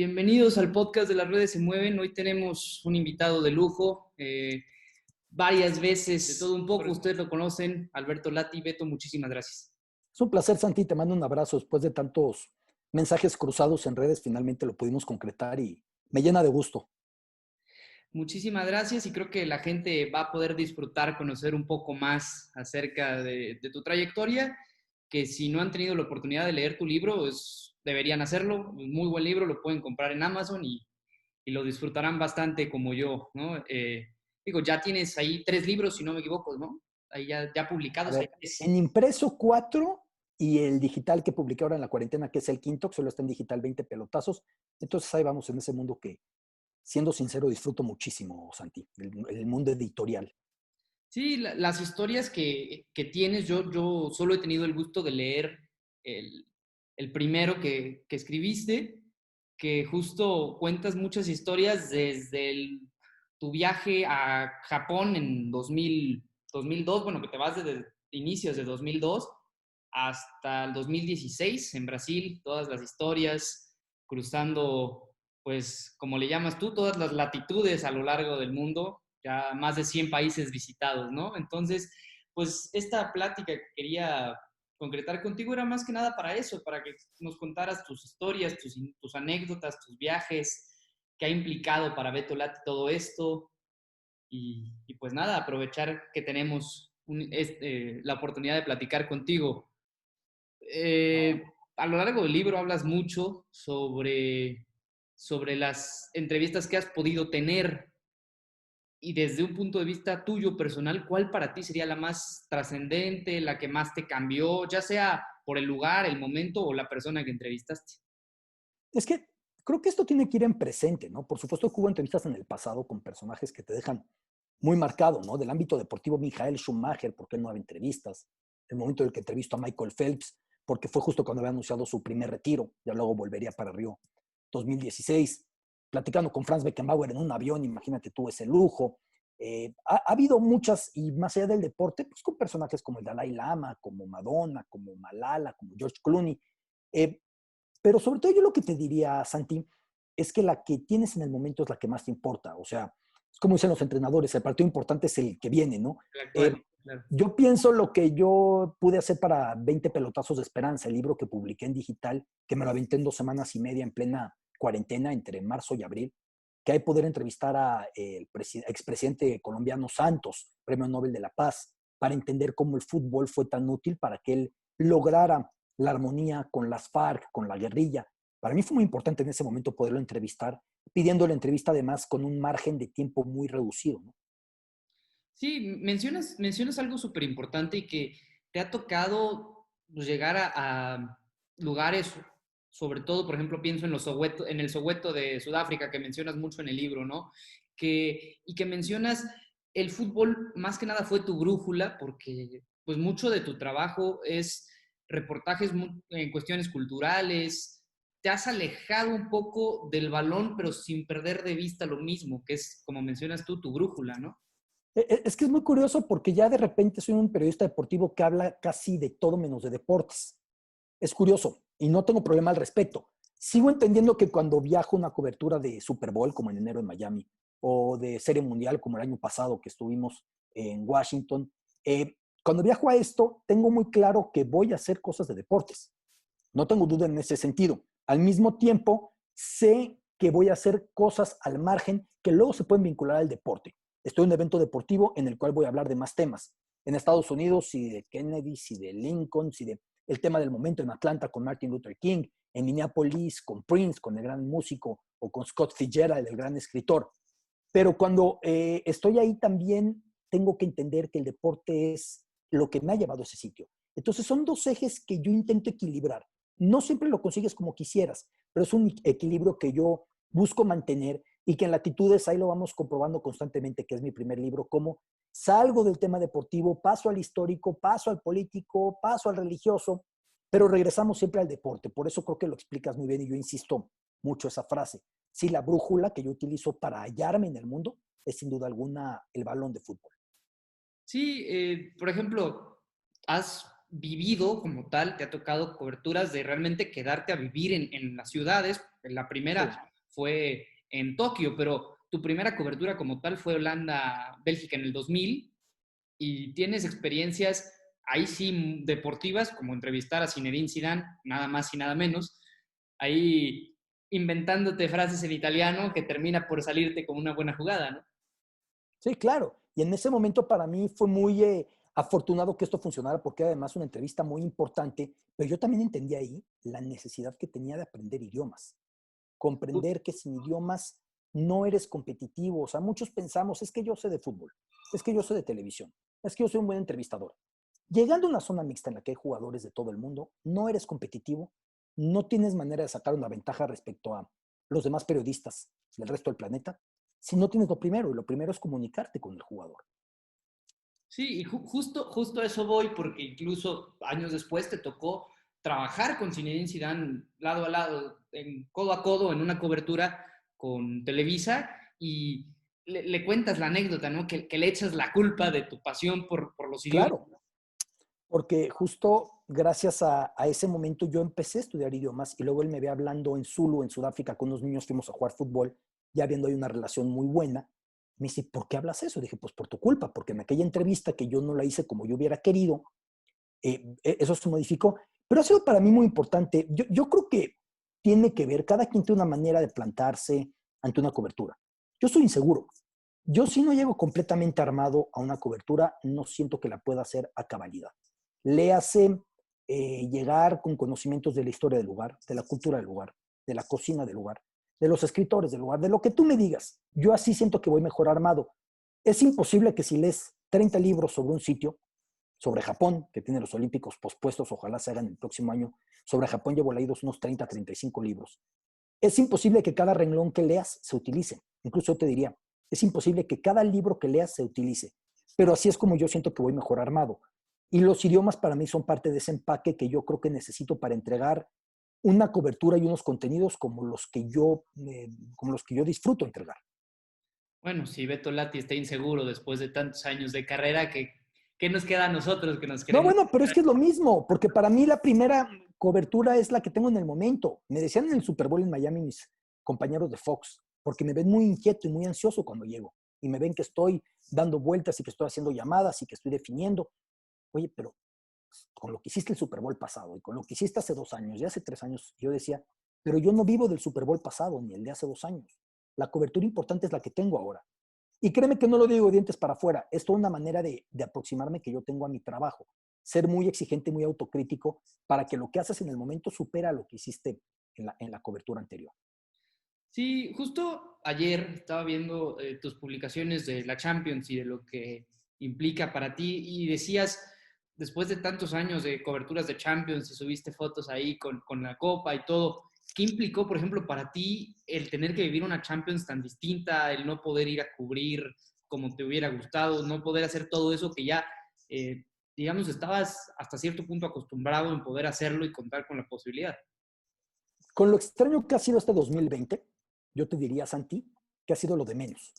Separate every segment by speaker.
Speaker 1: Bienvenidos al podcast de Las Redes Se Mueven. Hoy tenemos un invitado de lujo, varias veces, de todo un poco. Ustedes lo conocen, Alberto Lati. Beto, muchísimas gracias.
Speaker 2: Es un placer, Santi. Te mando un abrazo. Después de tantos mensajes cruzados en redes, finalmente lo pudimos concretar y me llena de gusto.
Speaker 1: Muchísimas gracias y creo que la gente va a poder disfrutar, conocer un poco más acerca de tu trayectoria, que si no han tenido la oportunidad de leer tu libro, deberían hacerlo. Es un muy buen libro, lo pueden comprar en Amazon y lo disfrutarán bastante como yo, ¿no? Ya tienes ahí 3 libros, si no me equivoco, ¿no? Ahí ya
Speaker 2: A
Speaker 1: publicados.
Speaker 2: ver, en impreso 4 y el digital que publiqué ahora en la cuarentena, que es el quinto, que solo está en digital, 20 pelotazos. Entonces ahí vamos en ese mundo que, siendo sincero, disfruto muchísimo, Santi, el mundo editorial.
Speaker 1: Sí, las historias que tienes, yo solo he tenido el gusto de leer el, el primero que escribiste, que justo cuentas muchas historias desde tu viaje a Japón en 2002, bueno, que te vas desde inicios de 2002 hasta el 2016 en Brasil, todas las historias, cruzando, pues, como le llamas tú, todas las latitudes a lo largo del mundo, ya más de 100 países visitados, ¿no? Entonces, pues esta plática que quería concretar contigo era más que nada para eso, para que nos contaras tus historias, tus anécdotas, tus viajes, qué ha implicado para Beto Lati todo esto y pues nada, aprovechar que tenemos la oportunidad de platicar contigo. A lo largo del libro hablas mucho sobre las entrevistas que has podido tener y desde un punto de vista tuyo personal, ¿cuál para ti sería la más trascendente, la que más te cambió, ya sea por el lugar, el momento o la persona que entrevistaste?
Speaker 2: Es que creo que esto tiene que ir en presente, ¿no? Por supuesto que hubo entrevistas en el pasado con personajes que te dejan muy marcado, ¿no? Del ámbito deportivo, Michael Schumacher, porque él no había entrevistas. El momento en el que entrevisto a Michael Phelps, porque fue justo cuando había anunciado su primer retiro, ya luego volvería para Río 2016. Platicando con Franz Beckenbauer en un avión, imagínate tú ese lujo. Ha habido muchas, y más allá del deporte, pues con personajes como el Dalai Lama, como Madonna, como Malala, como George Clooney. Eh, pero sobre todo yo lo que te diría, Santi, es que la que tienes en el momento es la que más te importa. O sea, es como dicen los entrenadores, el partido importante es el que viene, ¿no?
Speaker 1: El actual,
Speaker 2: Eh,
Speaker 1: claro.
Speaker 2: yo pienso lo que yo pude hacer para 20 pelotazos de esperanza, el libro que publiqué en digital, que me lo aventé en 2 semanas y media en plena cuarentena entre marzo y abril, que hay poder entrevistar al expresidente colombiano Santos, Premio Nobel de la Paz, para entender cómo el fútbol fue tan útil para que él lograra la armonía con las FARC, con la guerrilla. Para mí fue muy importante en ese momento poderlo entrevistar, pidiendo la entrevista además con un margen de tiempo muy reducido, ¿no?
Speaker 1: Sí, mencionas algo súper importante y que te ha tocado pues, llegar a lugares, sobre todo, por ejemplo, pienso en el Soweto de Sudáfrica, que mencionas mucho en el libro, ¿no? Y que mencionas el fútbol, más que nada fue tu brújula, porque pues mucho de tu trabajo es reportajes en cuestiones culturales. Te has alejado un poco del balón, pero sin perder de vista lo mismo, que es, como mencionas tú, tu brújula, ¿no?
Speaker 2: Es que es muy curioso porque ya de repente soy un periodista deportivo que habla casi de todo menos de deportes. Es curioso y no tengo problema al respecto. Sigo entendiendo que cuando viajo a una cobertura de Super Bowl, como en enero en Miami, o de Serie Mundial, como el año pasado que estuvimos en Washington, cuando viajo a esto, tengo muy claro que voy a hacer cosas de deportes. No tengo duda en ese sentido. Al mismo tiempo, sé que voy a hacer cosas al margen que luego se pueden vincular al deporte. Estoy en un evento deportivo en el cual voy a hablar de más temas. En Estados Unidos, si de Kennedy, si de Lincoln, si de el tema del momento en Atlanta con Martin Luther King, en Minneapolis con Prince, con el gran músico, o con Scott Fitzgerald, el gran escritor. Pero cuando estoy ahí también tengo que entender que el deporte es lo que me ha llevado a ese sitio. Entonces son dos ejes que yo intento equilibrar. No siempre lo consigues como quisieras, pero es un equilibrio que yo busco mantener y que en Latitudes ahí lo vamos comprobando constantemente, que es mi primer libro, cómo salgo del tema deportivo, paso al histórico, paso al político, paso al religioso, pero regresamos siempre al deporte. Por eso creo que lo explicas muy bien y yo insisto mucho esa frase. Sí, la brújula que yo utilizo para hallarme en el mundo es sin duda alguna el balón de fútbol.
Speaker 1: Sí, por ejemplo, has vivido como tal, te ha tocado coberturas de realmente quedarte a vivir en las ciudades. La
Speaker 2: Sí.
Speaker 1: primera, fue en Tokio, pero tu primera cobertura como tal fue Holanda-Bélgica en el 2000 y tienes experiencias ahí sí deportivas, como entrevistar a Zinedine Zidane, nada más y nada menos, ahí inventándote frases en italiano que termina por salirte como una buena jugada, ¿no?
Speaker 2: Sí, claro. Y en ese momento para mí fue muy afortunado que esto funcionara porque además una entrevista muy importante, pero yo también entendí ahí la necesidad que tenía de aprender idiomas, comprender que sin idiomas no eres competitivo. O sea, muchos pensamos, es que yo sé de fútbol, es que yo sé de televisión, es que yo soy un buen entrevistador. Llegando a una zona mixta en la que hay jugadores de todo el mundo, no eres competitivo, no tienes manera de sacar una ventaja respecto a los demás periodistas del resto del planeta, si no tienes lo primero, y lo primero es comunicarte con el jugador.
Speaker 1: Sí, y justo a eso voy, porque incluso años después te tocó trabajar con Zinedine Zidane lado a lado, codo a codo, en una cobertura con Televisa, y le cuentas la anécdota, ¿no? Que le echas la culpa de tu pasión por los idiomas.
Speaker 2: Claro, porque justo gracias a ese momento yo empecé a estudiar idiomas y luego él me ve hablando en Zulu, en Sudáfrica, con unos niños fuimos a jugar fútbol, ya viendo ahí una relación muy buena. Me dice, ¿por qué hablas eso? Dije, pues por tu culpa, porque en aquella entrevista que yo no la hice como yo hubiera querido, eso se modificó. Pero ha sido para mí muy importante. Yo creo que tiene que ver, cada quien tiene una manera de plantarse ante una cobertura. Yo soy inseguro. Yo si no llego completamente armado a una cobertura, no siento que la pueda hacer a cabalidad. Léase llegar con conocimientos de la historia del lugar, de la cultura del lugar, de la cocina del lugar, de los escritores del lugar, de lo que tú me digas. Yo así siento que voy mejor armado. Es imposible que si lees 30 libros sobre un sitio, sobre Japón, que tiene los Olímpicos pospuestos, ojalá se hagan el próximo año, sobre Japón llevo leídos unos 30, 35 libros. Es imposible que cada renglón que leas se utilice. Incluso yo te diría, es imposible que cada libro que leas se utilice. Pero así es como yo siento que voy mejor armado. Y los idiomas para mí son parte de ese empaque que yo creo que necesito para entregar una cobertura y unos contenidos como los que yo disfruto entregar.
Speaker 1: Bueno, si Beto Lati está inseguro después de tantos años de carrera, ¿qué nos queda a nosotros que nos
Speaker 2: No,
Speaker 1: queremos?
Speaker 2: bueno, pero es que es lo mismo, porque para mí la primera cobertura es la que tengo en el momento. Me decían en el Super Bowl en Miami mis compañeros de Fox, porque me ven muy inquieto y muy ansioso cuando llego. Y me ven que estoy dando vueltas y que estoy haciendo llamadas y que estoy definiendo. Oye, pero con lo que hiciste el Super Bowl pasado y con lo que hiciste hace 2 años y hace 3 años, yo decía, pero yo no vivo del Super Bowl pasado ni el de hace 2 años. La cobertura importante es la que tengo ahora. Y créeme que no lo digo dientes para afuera, es toda una manera de aproximarme que yo tengo a mi trabajo. Ser muy exigente, muy autocrítico, para que lo que haces en el momento supera lo que hiciste en la cobertura anterior.
Speaker 1: Sí, justo ayer estaba viendo tus publicaciones de la Champions y de lo que implica para ti y decías, después de tantos años de coberturas de Champions y subiste fotos ahí con la copa y todo, ¿qué implicó, por ejemplo, para ti el tener que vivir una Champions tan distinta, el no poder ir a cubrir como te hubiera gustado, no poder hacer todo eso que ya, eh, digamos, estabas hasta cierto punto acostumbrado en poder hacerlo y contar con la posibilidad?
Speaker 2: Con lo extraño que ha sido este 2020, yo te diría, Santi, que ha sido lo de menos.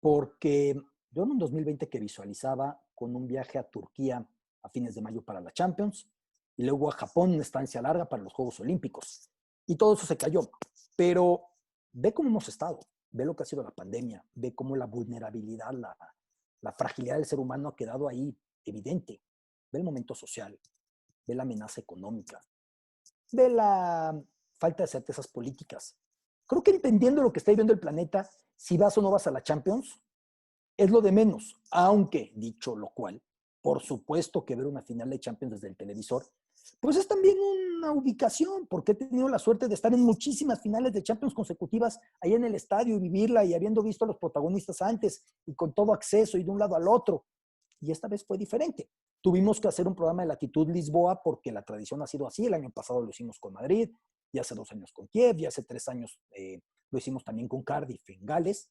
Speaker 2: Porque yo en un 2020 que visualizaba con un viaje a Turquía a fines de mayo para la Champions y luego a Japón, una estancia larga para los Juegos Olímpicos. Y todo eso se cayó. Pero ve cómo hemos estado, ve lo que ha sido la pandemia, ve cómo la vulnerabilidad, la fragilidad del ser humano ha quedado ahí evidente. Ve el momento social, ve la amenaza económica, ve la falta de certezas políticas. Creo que entendiendo lo que está viviendo el planeta, si vas o no vas a la Champions, es lo de menos. Aunque, dicho lo cual, por supuesto que ver una final de Champions desde el televisor, pues es también una ubicación, porque he tenido la suerte de estar en muchísimas finales de Champions consecutivas ahí en el estadio y vivirla y habiendo visto a los protagonistas antes y con todo acceso y de un lado al otro. Y esta vez fue diferente. Tuvimos que hacer un programa de Latitud Lisboa porque la tradición ha sido así. El año pasado lo hicimos con Madrid, y hace 2 años con Kiev, y hace 3 años lo hicimos también con Cardiff en Gales.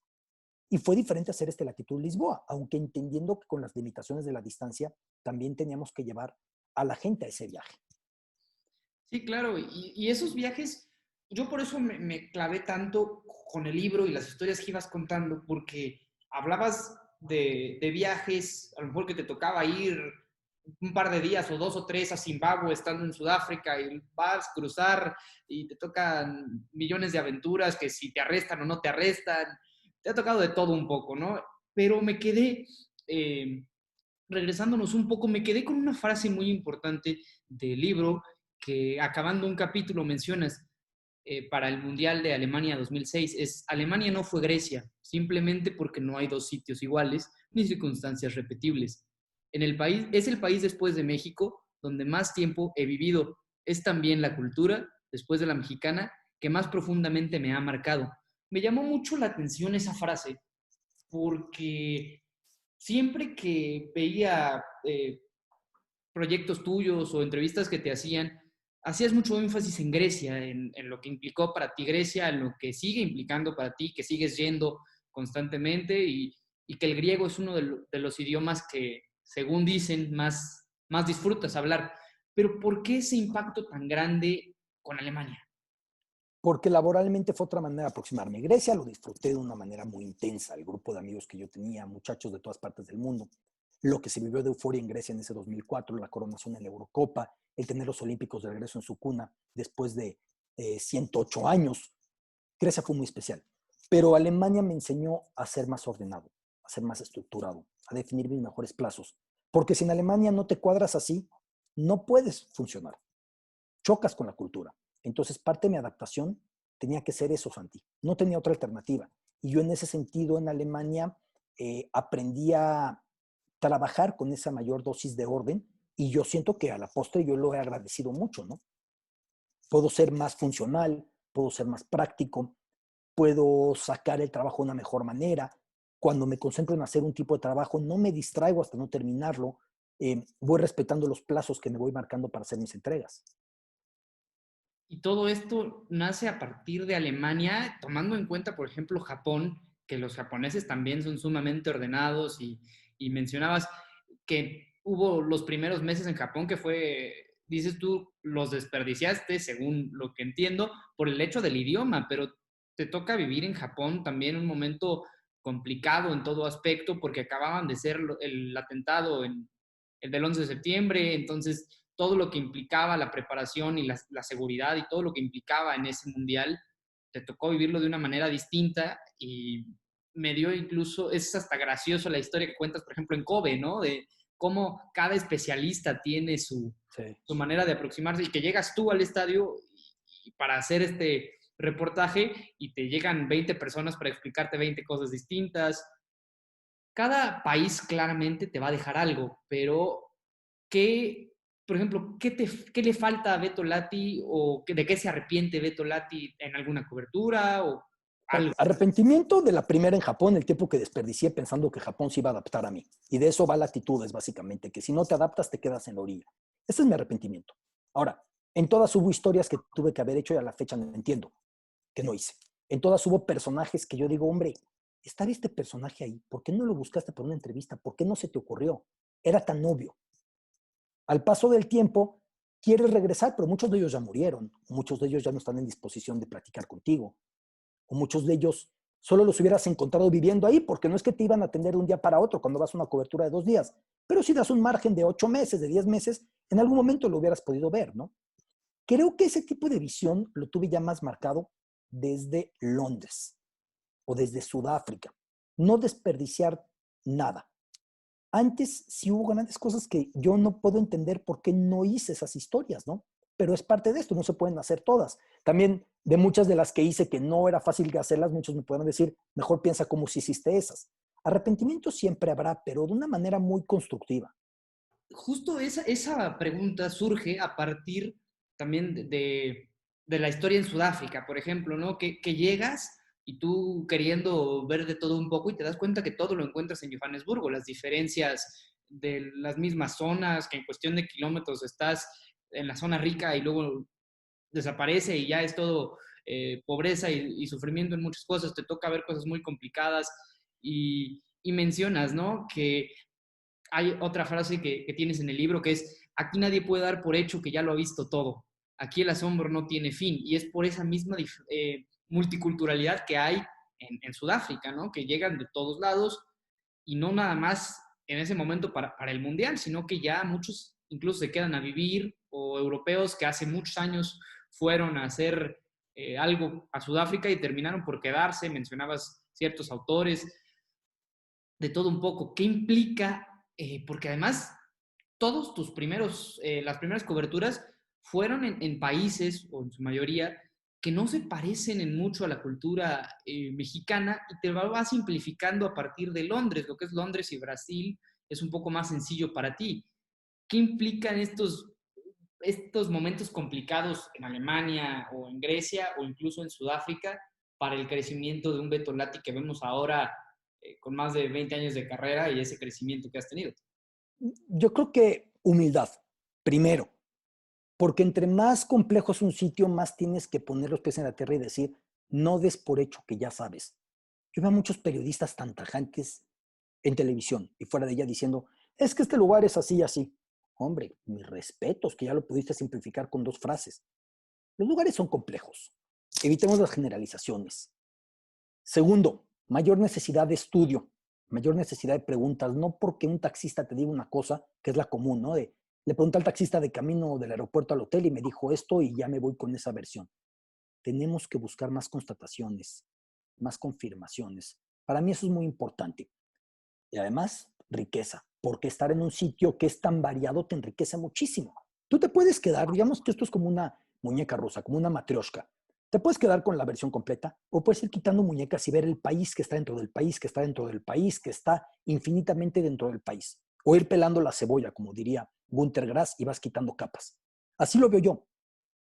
Speaker 2: Y fue diferente hacer este Latitud Lisboa, aunque entendiendo que con las limitaciones de la distancia también teníamos que llevar a la gente a ese viaje.
Speaker 1: Sí, claro, y esos viajes, yo por eso me clavé tanto con el libro y las historias que ibas contando, porque hablabas de viajes, a lo mejor que te tocaba ir un par de días o 2 o 3 a Zimbabue estando en Sudáfrica y vas a cruzar y te tocan millones de aventuras que si te arrestan o no te arrestan. Te ha tocado de todo un poco, ¿no? Pero me quedé, regresándonos un poco, me quedé con una frase muy importante del libro que acabando un capítulo mencionas para el Mundial de Alemania 2006. Alemania no fue Grecia, simplemente porque no hay dos sitios iguales ni circunstancias repetibles. Es el país después de México donde más tiempo he vivido. Es también la cultura, después de la mexicana, que más profundamente me ha marcado. Me llamó mucho la atención esa frase porque siempre que veía proyectos tuyos o entrevistas que te hacían, hacías mucho énfasis en Grecia, en lo que implicó para ti Grecia, en lo que sigue implicando para ti, que sigues yendo constantemente y que el griego es uno de los idiomas que, según dicen, más disfrutas hablar. Pero ¿por qué ese impacto tan grande con Alemania?
Speaker 2: Porque laboralmente fue otra manera de aproximarme. Grecia lo disfruté de una manera muy intensa, el grupo de amigos que yo tenía, muchachos de todas partes del mundo, lo que se vivió de euforia en Grecia en ese 2004, la coronación en la Eurocopa, el tener los Olímpicos de regreso en su cuna después de 108 años. Grecia fue muy especial, pero Alemania me enseñó a ser más ordenado, a ser más estructurado, a definir mis mejores plazos, porque si en Alemania no te cuadras así, no puedes funcionar, chocas con la cultura. Entonces, parte de mi adaptación tenía que ser eso, Santi. No tenía otra alternativa. Y yo en ese sentido, en Alemania, aprendí a trabajar con esa mayor dosis de orden y yo siento que a la postre yo lo he agradecido mucho, ¿no? Puedo ser más funcional, puedo ser más práctico, puedo sacar el trabajo de una mejor manera. Cuando me concentro en hacer un tipo de trabajo, no me distraigo hasta no terminarlo. Voy respetando los plazos que me voy marcando para hacer mis entregas.
Speaker 1: Y todo esto nace a partir de Alemania, tomando en cuenta, por ejemplo, Japón, que los japoneses también son sumamente ordenados y mencionabas que hubo los primeros meses en Japón que fue, dices tú, los desperdiciaste, según lo que entiendo, por el hecho del idioma, pero te toca vivir en Japón también un momento complicado en todo aspecto porque acababan de ser el atentado el del 11 de septiembre, entonces todo lo que implicaba la preparación y la seguridad y todo lo que implicaba en ese mundial, te tocó vivirlo de una manera distinta y me dio incluso, es hasta gracioso la historia que cuentas, por ejemplo, en Kobe, ¿no? De cómo cada especialista tiene
Speaker 2: Sí.
Speaker 1: su manera de aproximarse y que llegas tú al estadio y para hacer este reportaje y te llegan 20 personas para explicarte 20 cosas distintas. Cada país claramente te va a dejar algo, pero ¿qué, por ejemplo, qué le falta a Beto Lati o de qué se arrepiente Beto Lati en alguna cobertura o algo?
Speaker 2: Arrepentimiento de la primera en Japón, el tiempo que desperdicié pensando que Japón se iba a adaptar a mí. Y de eso va la actitud, es básicamente, que si no te adaptas te quedas en la orilla. Ese es mi arrepentimiento. Ahora, en todas hubo historias que tuve que haber hecho y a la fecha no entiendo, que no hice. En todas hubo personajes que yo digo, hombre, estar este personaje ahí, ¿por qué no lo buscaste por una entrevista? ¿Por qué no se te ocurrió? Era tan obvio. Al paso del tiempo, quieres regresar, pero muchos de ellos ya murieron, muchos de ellos ya no están en disposición de platicar contigo, o muchos de ellos solo los hubieras encontrado viviendo ahí, porque no es que te iban a atender de un día para otro cuando vas a una cobertura de 2 días, pero si das un margen de 8 meses, de 10 meses, en algún momento lo hubieras podido ver, ¿no? Creo que ese tipo de visión lo tuve ya más marcado desde Londres o desde Sudáfrica. No desperdiciar nada. Antes sí hubo grandes cosas que yo no puedo entender por qué no hice esas historias, ¿no? Pero es parte de esto, no se pueden hacer todas. También de muchas de las que hice que no era fácil hacerlas, muchos me pueden decir, mejor piensa cómo si hiciste esas. Arrepentimiento siempre habrá, pero de una manera muy constructiva.
Speaker 1: Justo esa pregunta surge a partir también de la historia en Sudáfrica, por ejemplo, ¿no? Que llegas y tú queriendo ver de todo un poco y te das cuenta que todo lo encuentras en Johannesburgo, las diferencias de las mismas zonas, que en cuestión de kilómetros estás en la zona rica y luego desaparece y ya es todo pobreza y sufrimiento en muchas cosas, te toca ver cosas muy complicadas y mencionas, ¿no? Que hay otra frase que tienes en el libro que es, aquí nadie puede dar por hecho que ya lo ha visto todo, aquí el asombro no tiene fin y es por esa misma multiculturalidad que hay en Sudáfrica, ¿no? Que llegan de todos lados y no nada más en ese momento para el Mundial, sino que ya muchos incluso se quedan a vivir, o europeos que hace muchos años fueron a hacer algo a Sudáfrica y terminaron por quedarse. Mencionabas ciertos autores, de todo un poco. ¿Qué implica? Porque además todos las primeras coberturas fueron en países, o en su mayoría, que no se parecen en mucho a la cultura mexicana, y te va simplificando a partir de Londres. Lo que es Londres y Brasil es un poco más sencillo para ti. ¿Qué implican estos momentos complicados en Alemania o en Grecia o incluso en Sudáfrica para el crecimiento de un Beto Lati que vemos ahora con más de 20 años de carrera y ese crecimiento que has tenido?
Speaker 2: Yo creo que humildad, primero, porque entre más complejo es un sitio, más tienes que poner los pies en la tierra y decir, no des por hecho que ya sabes. Yo veo a muchos periodistas tan tajantes en televisión y fuera de ella diciendo, es que este lugar es así y así. Hombre, mis respetos, que ya lo pudiste simplificar con 2 frases. Los lugares son complejos. Evitemos las generalizaciones. Segundo, mayor necesidad de estudio, mayor necesidad de preguntas, no porque un taxista te diga una cosa, que es la común, ¿no? Le pregunté al taxista de camino del aeropuerto al hotel y me dijo esto y ya me voy con esa versión. Tenemos que buscar más constataciones, más confirmaciones. Para mí eso es muy importante. Y además, riqueza, porque estar en un sitio que es tan variado te enriquece muchísimo. Tú te puedes quedar, digamos que esto es como una muñeca rusa, como una matrioshka. Te puedes quedar con la versión completa o puedes ir quitando muñecas y ver el país que está dentro del país, que está dentro del país, que está infinitamente dentro del país. O ir pelando la cebolla, como diría Günter Grass, y vas quitando capas. Así lo veo yo.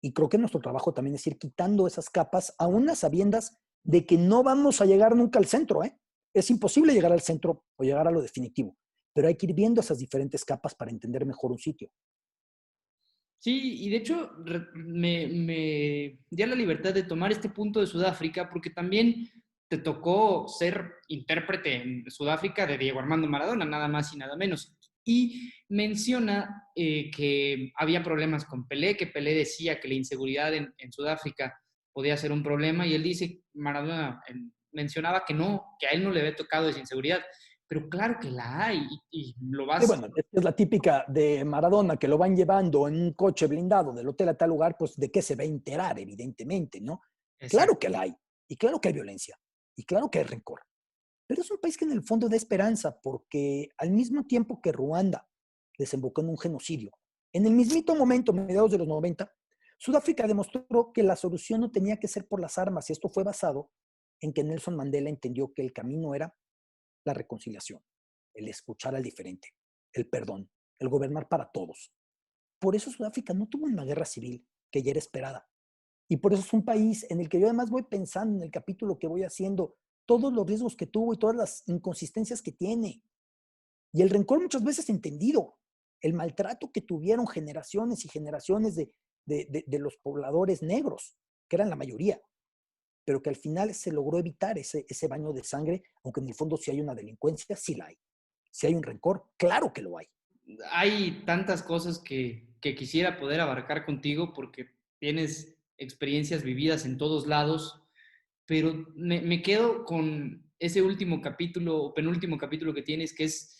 Speaker 2: Y creo que nuestro trabajo también es ir quitando esas capas a unas sabiendas de que no vamos a llegar nunca al centro, ¿eh? Es imposible llegar al centro o llegar a lo definitivo, pero hay que ir viendo esas diferentes capas para entender mejor un sitio.
Speaker 1: Sí, y de hecho me di la libertad de tomar este punto de Sudáfrica porque también te tocó ser intérprete en Sudáfrica de Diego Armando Maradona, nada más y nada menos. Y menciona que había problemas con Pelé, que Pelé decía que la inseguridad en Sudáfrica podía ser un problema, y él dice, Maradona mencionaba que no, que a él no le había tocado esa inseguridad, pero claro que la hay, y lo
Speaker 2: Sí,
Speaker 1: vas...
Speaker 2: bueno, es la típica de Maradona, que lo van llevando en un coche blindado del hotel a tal lugar, pues de qué se va a enterar, evidentemente, ¿no? Claro que la hay, y claro que hay violencia, y claro que hay rencor. Pero es un país que en el fondo da esperanza, porque al mismo tiempo que Ruanda desembocó en un genocidio, en el mismito momento, mediados de los 90, Sudáfrica demostró que la solución no tenía que ser por las armas, y esto fue basado en que Nelson Mandela entendió que el camino era la reconciliación, el escuchar al diferente, el perdón, el gobernar para todos. Por eso Sudáfrica no tuvo una guerra civil, que ya era esperada. Y por eso es un país en el que yo además voy pensando en el capítulo que voy haciendo, todos los riesgos que tuvo y todas las inconsistencias que tiene. Y el rencor muchas veces entendido, el maltrato que tuvieron generaciones y generaciones de los pobladores negros, que eran la mayoría, pero que al final se logró evitar ese baño de sangre, aunque en el fondo si hay una delincuencia, sí la hay. Si hay un rencor, claro que lo hay.
Speaker 1: Hay tantas cosas que quisiera poder abarcar contigo porque tienes experiencias vividas en todos lados, pero me quedo con ese último capítulo o penúltimo capítulo que tienes, que es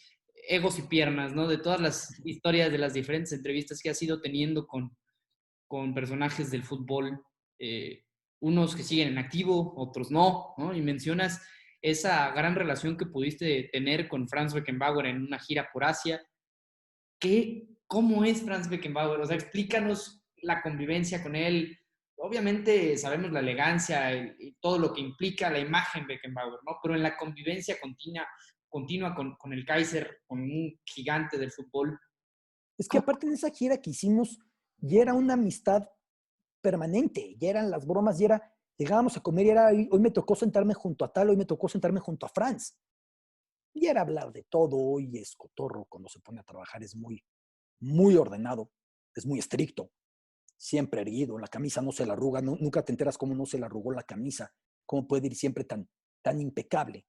Speaker 1: Egos y Piernas, ¿no? De todas las historias, de las diferentes entrevistas que has ido teniendo con personajes del fútbol, unos que siguen en activo, otros no, ¿no? Y mencionas esa gran relación que pudiste tener con Franz Beckenbauer en una gira por Asia. ¿Cómo es Franz Beckenbauer? O sea, explícanos la convivencia con él. Obviamente sabemos la elegancia y todo lo que implica la imagen Beckenbauer, ¿no? Pero en la convivencia continua con el Kaiser, con un gigante del fútbol.
Speaker 2: Es que
Speaker 1: ¿Cómo?
Speaker 2: aparte en esa gira que hicimos, ya era una amistad permanente, ya eran las bromas, ya era, llegábamos a comer y era, hoy me tocó sentarme junto a tal, hoy me tocó sentarme junto a Franz. Y era hablar de todo, hoy es cotorro, cuando se pone a trabajar es muy, muy ordenado, es muy estricto, siempre erguido, la camisa no se la arruga, nunca te enteras cómo no se le arrugó la camisa, cómo puede ir siempre tan impecable.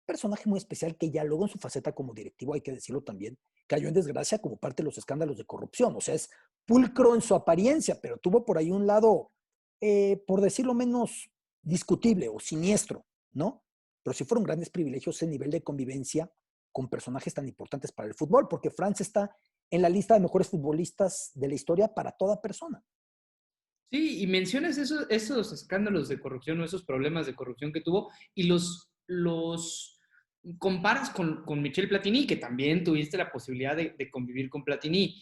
Speaker 2: Personaje muy especial que ya luego en su faceta como directivo, hay que decirlo también, cayó en desgracia como parte de los escándalos de corrupción. O sea, es pulcro en su apariencia, pero tuvo por ahí un lado, por decirlo menos, discutible o siniestro, ¿no? Pero sí fueron grandes privilegios ese nivel de convivencia con personajes tan importantes para el fútbol, porque Franz está en la lista de mejores futbolistas de la historia para toda persona.
Speaker 1: Sí, y mencionas esos escándalos de corrupción o esos problemas de corrupción que tuvo y los comparas con Michel Platini, que también tuviste la posibilidad de convivir con Platini.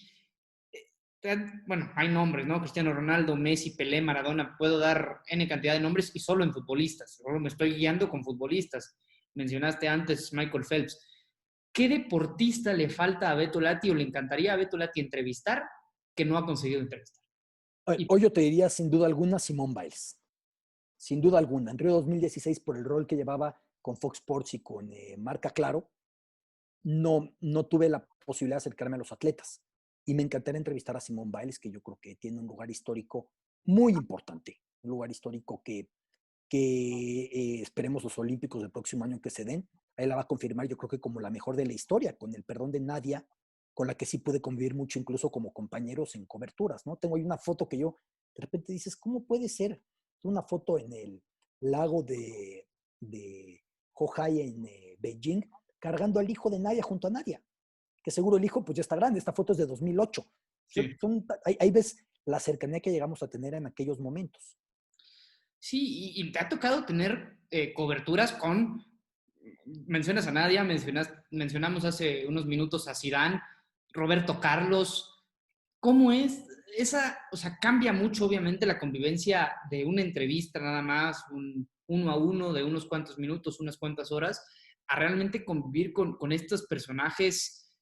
Speaker 1: Bueno, hay nombres, ¿no? Cristiano Ronaldo, Messi, Pelé, Maradona, puedo dar N cantidad de nombres y solo en futbolistas. Solo me estoy guiando con futbolistas. Mencionaste antes Michael Phelps. ¿Qué deportista le falta a Beto Lati o le encantaría a Beto Lati entrevistar que no ha conseguido entrevistar? Y
Speaker 2: Hoy yo te diría sin duda alguna Simone Biles. Sin duda alguna. En Río 2016, por el rol que llevaba con Fox Sports y con Marca Claro, no tuve la posibilidad de acercarme a los atletas. Y me encantaría entrevistar a Simone Biles, que yo creo que tiene un lugar histórico muy importante. Un lugar histórico que esperemos los Olímpicos del próximo año que se den. Ahí la va a confirmar, yo creo que como la mejor de la historia, con el perdón de Nadia, con la que sí pude convivir mucho, incluso como compañeros en coberturas, ¿no? Tengo ahí una foto que yo, de repente dices, ¿cómo puede ser? Una foto en el lago de Hohai en Beijing, cargando al hijo de Nadia junto a Nadia, que seguro el hijo pues ya está grande, esta foto es de 2008.
Speaker 1: sí,
Speaker 2: Ahí ves la cercanía que llegamos a tener en aquellos momentos.
Speaker 1: sí, y te ha tocado tener coberturas con, mencionas a Nadia, mencionamos hace unos minutos a Zidane, Roberto Carlos. ¿Cómo es esa, o sea, cambia mucho obviamente la convivencia de una entrevista nada más, un uno a uno de unos cuantos minutos, unas cuantas horas, a realmente convivir con estos personajes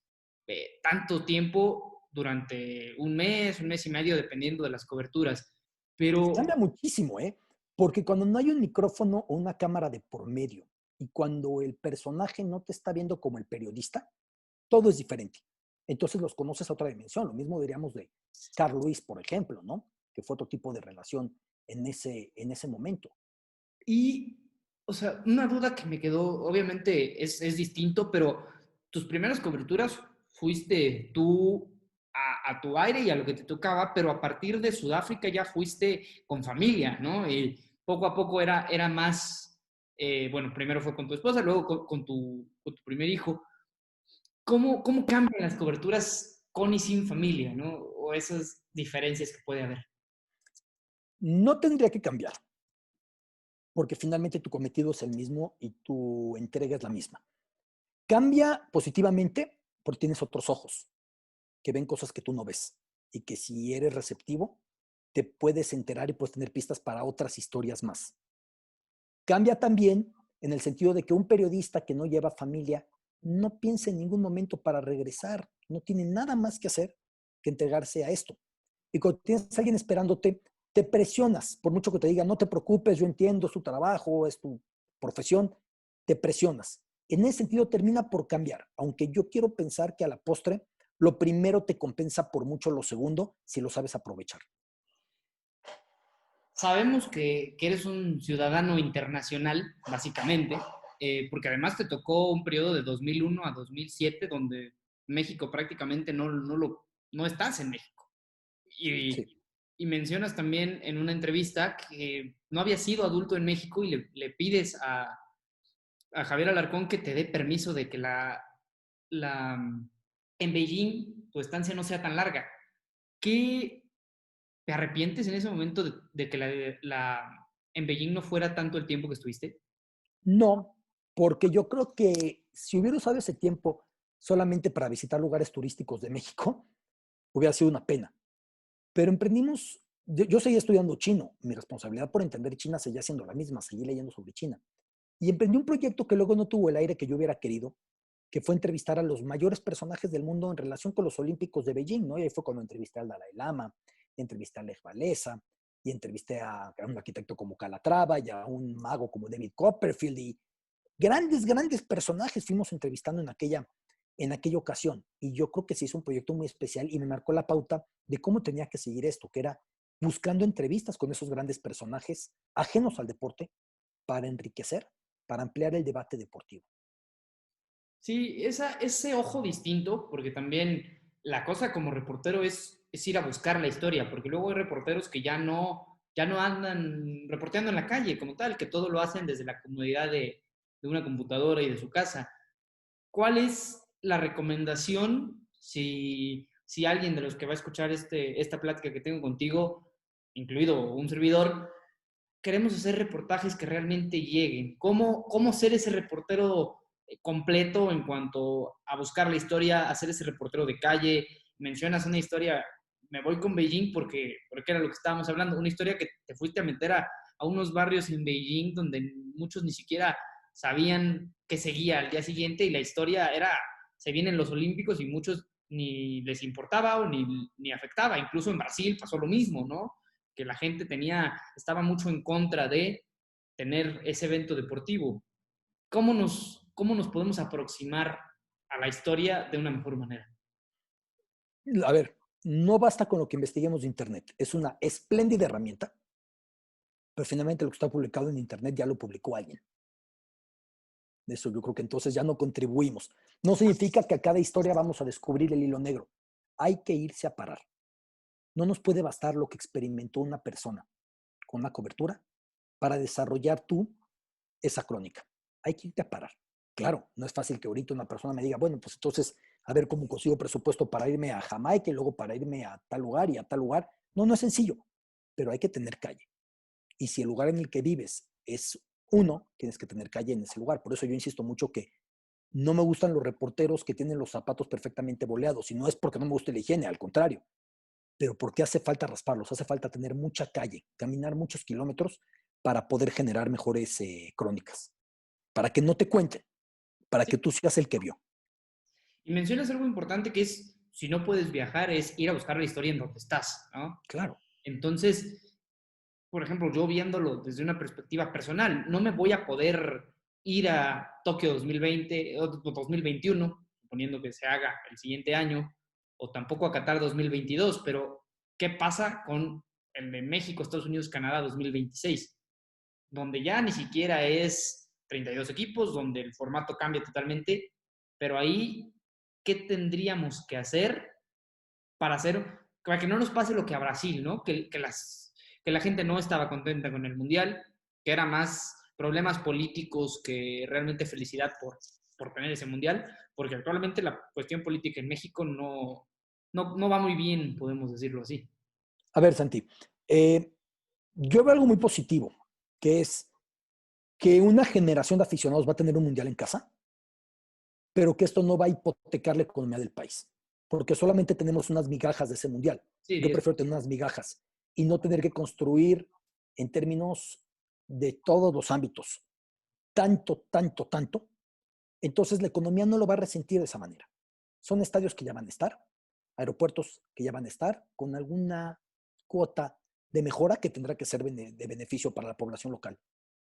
Speaker 1: tanto tiempo durante un mes y medio, dependiendo de las coberturas?
Speaker 2: Cambia
Speaker 1: Pero
Speaker 2: muchísimo, ¿eh? Porque cuando no hay un micrófono o una cámara de por medio y cuando el personaje no te está viendo como el periodista, todo es diferente. Entonces los conoces a otra dimensión. Lo mismo diríamos de Carl Luis, por ejemplo, ¿no? Que fue otro tipo de relación en ese momento.
Speaker 1: Y, o sea, una duda que me quedó, obviamente es distinto, pero tus primeras coberturas fuiste tú a tu aire y a lo que te tocaba, pero a partir de Sudáfrica ya fuiste con familia, ¿no? Y poco a poco era más, bueno, primero fue con tu esposa, luego con tu primer hijo. ¿Cómo cambian las coberturas con y sin familia, ¿no? O esas diferencias que puede haber.
Speaker 2: No tendría que cambiar, porque finalmente tu cometido es el mismo y tu entrega es la misma. Cambia positivamente porque tienes otros ojos que ven cosas que tú no ves y que si eres receptivo, te puedes enterar y puedes tener pistas para otras historias más. Cambia también en el sentido de que un periodista que no lleva familia no piensa en ningún momento para regresar, no tiene nada más que hacer que entregarse a esto. Y cuando tienes a alguien esperándote, te presionas, por mucho que te diga, no te preocupes, yo entiendo, es tu trabajo, es tu profesión, te presionas. En ese sentido termina por cambiar, aunque yo quiero pensar que a la postre lo primero te compensa por mucho lo segundo si lo sabes aprovechar.
Speaker 1: Sabemos que eres un ciudadano internacional, básicamente, porque además te tocó un periodo de 2001 a 2007 donde México prácticamente no estás en México.
Speaker 2: Sí.
Speaker 1: Y mencionas también en una entrevista que no habías sido adulto en México y le pides a Javier Alarcón que te dé permiso de que la, en Beijing tu estancia no sea tan larga. ¿Qué te arrepientes en ese momento de que en Beijing no fuera tanto el tiempo que estuviste?
Speaker 2: No, porque yo creo que si hubiera usado ese tiempo solamente para visitar lugares turísticos de México, hubiera sido una pena. Pero emprendimos, yo seguía estudiando chino, mi responsabilidad por entender China seguía siendo la misma, seguí leyendo sobre China. Y emprendí un proyecto que luego no tuvo el aire que yo hubiera querido, que fue entrevistar a los mayores personajes del mundo en relación con los Olímpicos de Beijing, ¿no? Y ahí fue cuando entrevisté al Dalai Lama, entrevisté a Lech Walesa, y entrevisté a un arquitecto como Calatrava y a un mago como David Copperfield, y grandes personajes fuimos entrevistando en aquella ocasión. Y yo creo que se hizo un proyecto muy especial y me marcó la pauta de cómo tenía que seguir esto, que era buscando entrevistas con esos grandes personajes ajenos al deporte para enriquecer, para ampliar el debate deportivo.
Speaker 1: Sí, ese ojo distinto, porque también la cosa como reportero es ir a buscar la historia, porque luego hay reporteros que ya no andan reporteando en la calle como tal, que todo lo hacen desde la comodidad de una computadora y de su casa. ¿cuál es la recomendación si alguien de los que va a escuchar esta plática que tengo contigo, incluido un servidor, queremos hacer reportajes que realmente lleguen? ¿Cómo ser ese reportero completo en cuanto a buscar la historia, hacer ese reportero de calle? Mencionas una historia, me voy con Beijing porque era lo que estábamos hablando, una historia que te fuiste a meter a unos barrios en Beijing donde muchos ni siquiera sabían que seguía al día siguiente y la historia era, se vienen los Olímpicos y muchos ni les importaba o ni afectaba. Incluso en Brasil pasó lo mismo, ¿no? Que la gente estaba mucho en contra de tener ese evento deportivo. ¿Cómo nos podemos aproximar a la historia de una mejor manera?
Speaker 2: A ver, no basta con lo que investiguemos de Internet. Es una espléndida herramienta, pero finalmente lo que está publicado en Internet ya lo publicó alguien. Eso yo creo que entonces ya no contribuimos. No significa que a cada historia vamos a descubrir el hilo negro. Hay que irse a parar. No nos puede bastar lo que experimentó una persona con una cobertura para desarrollar tú esa crónica. Hay que irte a parar. Claro, no es fácil que ahorita una persona me diga, bueno, pues entonces a ver cómo consigo presupuesto para irme a Jamaica y luego para irme a tal lugar y a tal lugar. No, no es sencillo, pero hay que tener calle. Y si el lugar en el que vives es uno, tienes que tener calle en ese lugar. Por eso yo insisto mucho que no me gustan los reporteros que tienen los zapatos perfectamente boleados. Y no es porque no me guste la higiene, al contrario, pero porque hace falta rasparlos, hace falta tener mucha calle, caminar muchos kilómetros para poder generar mejores crónicas, para que no te cuenten, para
Speaker 1: Sí.
Speaker 2: que tú seas el que vio.
Speaker 1: Y mencionas algo importante que es, si no puedes viajar, es ir a buscar la historia en donde estás, ¿no?
Speaker 2: Claro.
Speaker 1: Entonces, por ejemplo, yo viéndolo desde una perspectiva personal, no me voy a poder ir a Tokio 2020 o 2021, suponiendo que se haga el siguiente año, o tampoco a Qatar 2022, pero ¿qué pasa con el de México, Estados Unidos, Canadá 2026? Donde ya ni siquiera es 32 equipos, donde el formato cambia totalmente, pero ahí, ¿qué tendríamos que hacer para que no nos pase lo que a Brasil, ¿no? Que la gente no estaba contenta con el Mundial, que era más problemas políticos que realmente felicidad por tener ese Mundial, porque actualmente la cuestión política en México no va muy bien, podemos decirlo así.
Speaker 2: A ver, Santi, eh, yo veo algo muy positivo, que es que una generación de aficionados va a tener un mundial en casa, pero que esto no va a hipotecar la economía del país, porque solamente tenemos unas migajas de ese mundial.
Speaker 1: Sí,
Speaker 2: Yo
Speaker 1: 10.
Speaker 2: prefiero tener unas migajas y no tener que construir en términos de todos los ámbitos tanto, tanto, tanto. Entonces la economía no lo va a resentir de esa manera. Son estadios que ya van a estar, aeropuertos que ya van a estar, con alguna cuota de mejora que tendrá que ser de beneficio para la población local.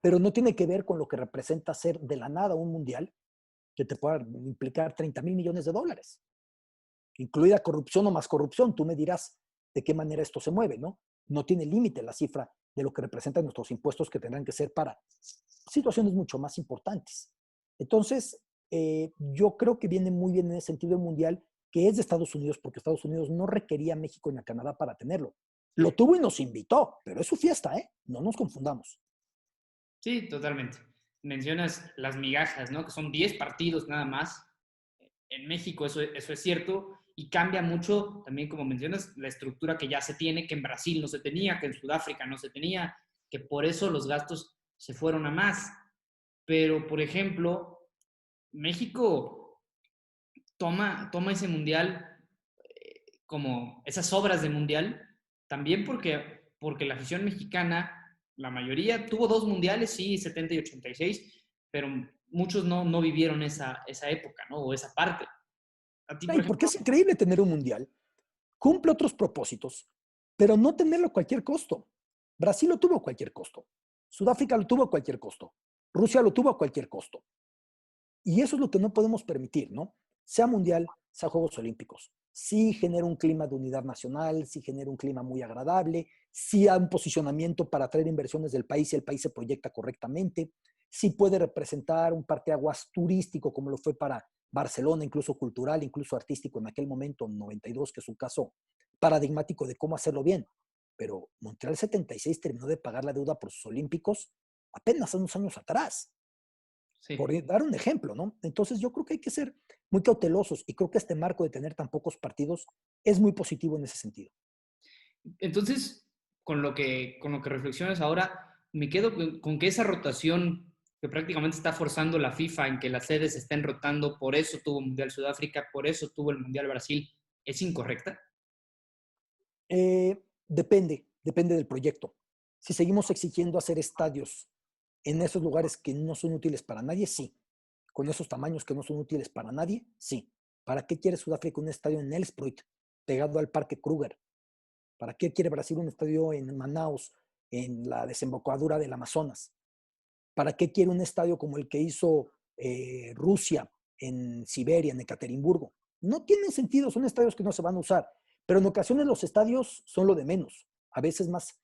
Speaker 2: Pero no tiene que ver con lo que representa ser de la nada un mundial que te pueda implicar 30,000 millones de dólares, incluida corrupción o más corrupción. Tú me dirás de qué manera esto se mueve, ¿no? No tiene límite la cifra de lo que representan nuestros impuestos que tendrán que ser para situaciones mucho más importantes. Entonces, yo creo que viene muy bien en ese sentido el mundial, que es de Estados Unidos, porque Estados Unidos no requería a México ni a Canadá para tenerlo. Lo tuvo y nos invitó, pero es su fiesta, ¿eh? No nos confundamos.
Speaker 1: Sí, totalmente. Mencionas las migajas, ¿no? Que son 10 partidos nada más. En México eso es cierto y cambia mucho también, como mencionas, la estructura que ya se tiene, que en Brasil no se tenía, que en Sudáfrica no se tenía, que por eso los gastos se fueron a más. Pero, por ejemplo, México toma ese mundial como esas obras de mundial, también porque la afición mexicana, la mayoría, tuvo dos mundiales, sí, 70 y 86, pero muchos no vivieron esa época, ¿no? O esa parte. A ti, por
Speaker 2: Ay, porque
Speaker 1: ejemplo,
Speaker 2: es increíble tener un mundial, cumple otros propósitos, pero no tenerlo a cualquier costo. Brasil lo tuvo a cualquier costo, Sudáfrica lo tuvo a cualquier costo, Rusia lo tuvo a cualquier costo. Y eso es lo que no podemos permitir, ¿no? Sea mundial, sea Juegos Olímpicos. Sí genera un clima de unidad nacional, sí genera un clima muy agradable, sí hay un posicionamiento para atraer inversiones del país y el país se proyecta correctamente, sí puede representar un parteaguas turístico como lo fue para Barcelona, incluso cultural, incluso artístico en aquel momento, en 92, que es un caso paradigmático de cómo hacerlo bien. Pero Montreal 76 terminó de pagar la deuda por sus Olímpicos apenas hace unos años atrás.
Speaker 1: Sí.
Speaker 2: por dar un ejemplo, ¿no? Entonces yo creo que hay que ser muy cautelosos y creo que este marco de tener tan pocos partidos es muy positivo en ese sentido.
Speaker 1: Entonces, con lo que reflexionas ahora, me quedo con que esa rotación que prácticamente está forzando la FIFA en que las sedes estén rotando, por eso tuvo Mundial Sudáfrica, por eso tuvo el Mundial Brasil, ¿es incorrecta?
Speaker 2: Depende del proyecto. Si seguimos exigiendo hacer estadios en esos lugares que no son útiles para nadie, sí. Con esos tamaños que no son útiles para nadie, sí. ¿Para qué quiere Sudáfrica un estadio en Nelspruit, pegado al Parque Kruger? ¿Para qué quiere Brasil un estadio en Manaus, en la desembocadura del Amazonas? ¿Para qué quiere un estadio como el que hizo Rusia en Siberia, en Ekaterimburgo? No tienen sentido, son estadios que no se van a usar, pero en ocasiones los estadios son lo de menos. A veces más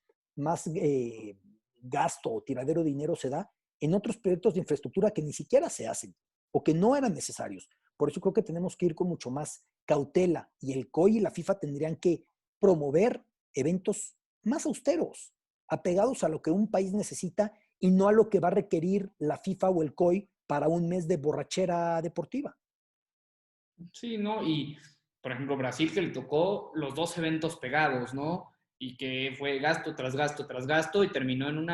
Speaker 2: gasto o tiradero de dinero se da en otros proyectos de infraestructura que ni siquiera se hacen o que no eran necesarios. Por eso creo que tenemos que ir con mucho más cautela y el COI y la FIFA tendrían que promover eventos más austeros, apegados a lo que un país necesita y no a lo que va a requerir la FIFA o el COI para un mes de borrachera deportiva.
Speaker 1: Sí, ¿no? Y, por ejemplo, Brasil que le tocó los dos eventos pegados, ¿no? Y que fue gasto tras gasto tras gasto y terminó en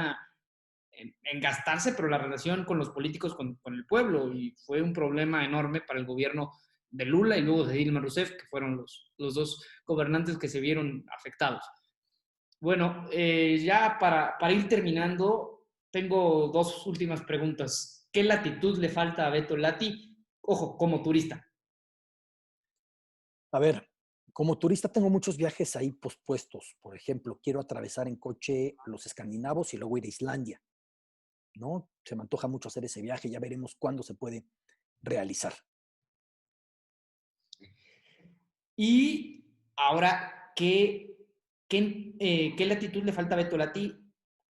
Speaker 1: gastarse, pero la relación con los políticos, con el pueblo, y fue un problema enorme para el gobierno de Lula y luego de Dilma Rousseff, que fueron los dos gobernantes que se vieron afectados. Bueno, ya para ir terminando, tengo dos últimas preguntas. ¿Qué latitud le falta a Beto Lati? Ojo, como turista.
Speaker 2: A ver, como turista tengo muchos viajes ahí pospuestos. Por ejemplo, quiero atravesar en coche los escandinavos y luego ir a Islandia, ¿no? Se me antoja mucho hacer ese viaje, ya veremos cuándo se puede realizar.
Speaker 1: Y ahora, ¿qué latitud le falta a Beto Lati?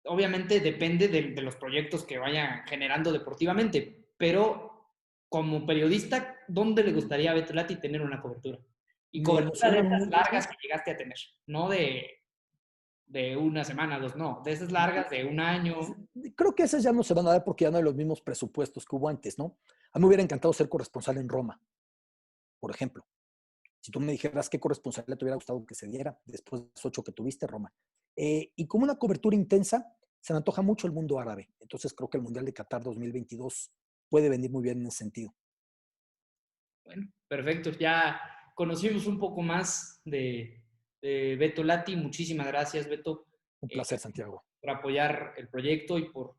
Speaker 1: Obviamente depende de los proyectos que vayan generando deportivamente, pero como periodista, ¿dónde le gustaría a Beto Lati tener una cobertura? Y
Speaker 2: Me
Speaker 1: cobertura de
Speaker 2: emociona
Speaker 1: esas
Speaker 2: mucho.
Speaker 1: largas que llegaste a tener, no de una semana, dos, no, de esas largas de un año.
Speaker 2: Creo que esas ya no se van a dar porque ya no hay los mismos presupuestos que hubo antes, ¿no? A mí me hubiera encantado ser corresponsal en Roma, por ejemplo. Si tú me dijeras qué corresponsabilidad te hubiera gustado que se diera después de los 8 que tuviste, Roma. Y como una cobertura intensa, se me antoja mucho el mundo árabe. Entonces creo que el Mundial de Qatar 2022 puede venir muy bien en ese sentido.
Speaker 1: Bueno, perfecto, ya conocimos un poco más de Beto Lati. Muchísimas gracias, Beto,
Speaker 2: Un
Speaker 1: eh,
Speaker 2: placer, Santiago.
Speaker 1: por apoyar el proyecto y por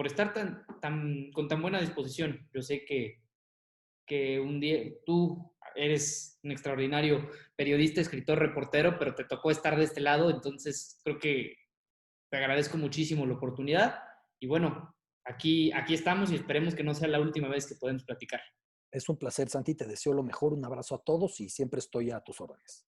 Speaker 1: estar con tan buena disposición. Yo sé que un día tú eres un extraordinario periodista, escritor, reportero, pero te tocó estar de este lado, entonces creo que te agradezco muchísimo la oportunidad y bueno, aquí estamos y esperemos que no sea la última vez que podemos platicar.
Speaker 2: Es un placer, Santi. Te deseo lo mejor. Un abrazo a todos y siempre estoy a tus órdenes.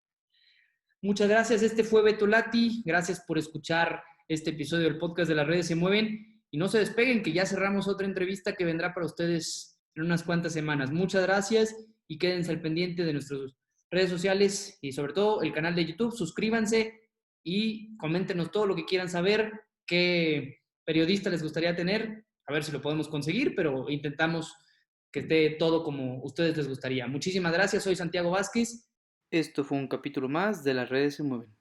Speaker 1: Muchas gracias, este fue Beto Lati, gracias por escuchar este episodio del podcast de Las Redes Se Mueven y no se despeguen que ya cerramos otra entrevista que vendrá para ustedes en unas cuantas semanas. Muchas gracias y quédense al pendiente de nuestras redes sociales y sobre todo el canal de YouTube. Suscríbanse y coméntenos todo lo que quieran saber, qué periodista les gustaría tener, a ver si lo podemos conseguir, pero intentamos que esté todo como ustedes les gustaría. Muchísimas gracias, soy Santiago Vázquez. Esto fue un capítulo más de Las Redes Se Mueven.